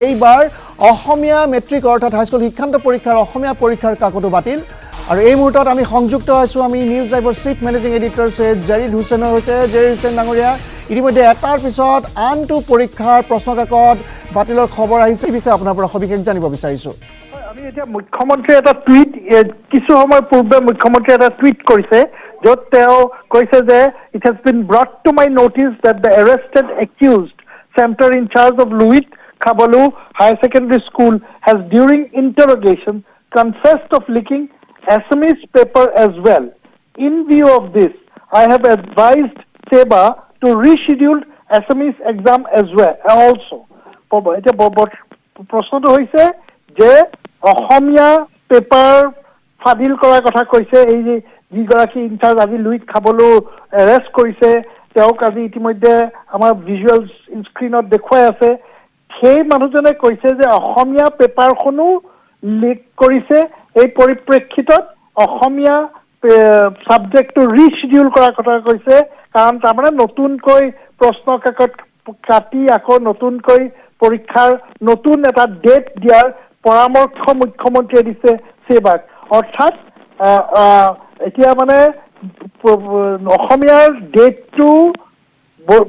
এইবাৰ অসমীয়া মেট্ৰিক অৰ্থাৎ হাইস্কুল শিক্ষান্ত পৰীক্ষাৰ অসমীয়া পৰীক্ষাৰ কাকতো বাতিল আৰু এই মুহূৰ্তত আমি সংযুক্ত আছো আমি নিউজ লাইভৰ চিফ মেনেজিং এডিটৰ জেৰিড হুছেইনৰ হৈছে জেৰিড হুছেইন ডাঙৰীয়া ইতিমধ্যে এটাৰ পিছত আনটো পৰীক্ষাৰ প্ৰশ্নকাকত বাতিলৰ খবৰ আহিছে এই বিষয়ে আপোনাৰ পৰা সবিশেষ জানিব বিচাৰিছো আমি এতিয়া মুখ্যমন্ত্ৰী এটা টুইট কিছু সময় পূৰ্বে মুখ্যমন্ত্ৰী এটা টুইট কৰিছে য'ত তেওঁ কৈছে যে it has been brought to my notice that the arrested accused center in charge of Louis Khabalu Higher Secondary School has during interrogation confessed of leaking Assamese paper as well. In view of this, I have advised SEBA to reschedule Assamese exam as well also. এটা প্ৰশ্নটো হৈছে যে অসমীয়া paper ফাদিল কৰাৰ কথা কৈছে এই যে যিগৰাকী ইনচাৰ্জ আজি লুইট খাবলো এৰেষ্ট কৰিছে তেওঁক আজি ইতিমধ্যে আমাৰ ভিজুৱেলছ স্ক্ৰীনত দেখুৱাই আছে সেই মানুহজনে কৈছে যে অসমীয়া পেপাৰখনো লিক কৰিছে এই পৰিপ্ৰেক্ষিতত অসমীয়া সাবজেক্টটো ৰিশিডিউল কৰাৰ কথা কৈছে কাৰণ তাৰমানে নতুনকৈ প্ৰশ্ন কাকত কাটি আকৌ নতুনকৈ পৰীক্ষাৰ নতুন এটা ডেট দিয়াৰ পৰামৰ্শ মুখ্যমন্ত্ৰীয়ে দিছে সেবাক অৰ্থাৎ এতিয়া মানে অসমীয়াৰ ডেটটো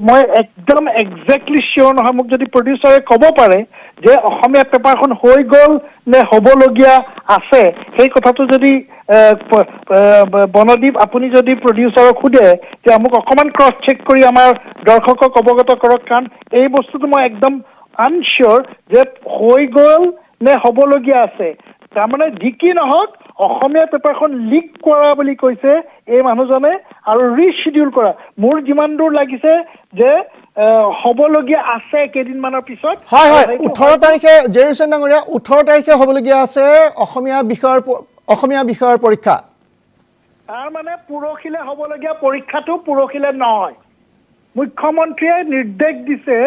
মই একদম এক্সাক্টলি শিওৰ নহয় মোক যদি প্ৰডিউচাৰে ক'ব পাৰে যে অসমীয়া পেপাৰখন হৈ গ'ল নে হ'বলগীয়া আছে সেই কথাটো যদি বনদীপ আপুনি যদি প্ৰডিউচাৰক সোধে যে মোক অকমান ক্ৰছ চেক কৰি আমাৰ দৰ্শকক অৱগত কৰক কাৰণ এই বস্তুটো মই একদম আনচিয়ৰ যে হৈ গ'ল নে হ'বলগীয়া আছে তাৰমানে যি কি নহওক অসমীয়া পেপাৰখন লিক কৰা বুলি কৈছে এই মানুহজনে আৰু ৰিশিডিউল কৰা মোৰ যিমান দূৰ লাগিছে যে হ'বলগীয়া আছে কেইদিনমানৰ পিছত হয় হয় 18 তাৰিখে জেৰিড ডাঙৰীয়া 18 তাৰিখে হ'বলগীয়া আছে অসমীয়া বিষয়ৰ পৰীক্ষা তাৰ মানে পুৰখিলে হ'বলগীয়া পৰীক্ষাটো পুৰখিলে নহয় মুখ্যমন্ত্ৰীয়ে নিৰ্দেশ দিছে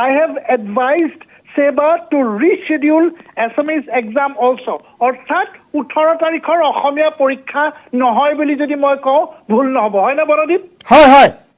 আই have এডভাইজড SEBA to reschedule Assamese exam also. অৰ্থাৎ 18 তাৰিখৰ অসমীয়া পৰীক্ষা নহয় বুলি যদি মই কওঁ ভুল নহব হয় না বনদীপ হয় হয়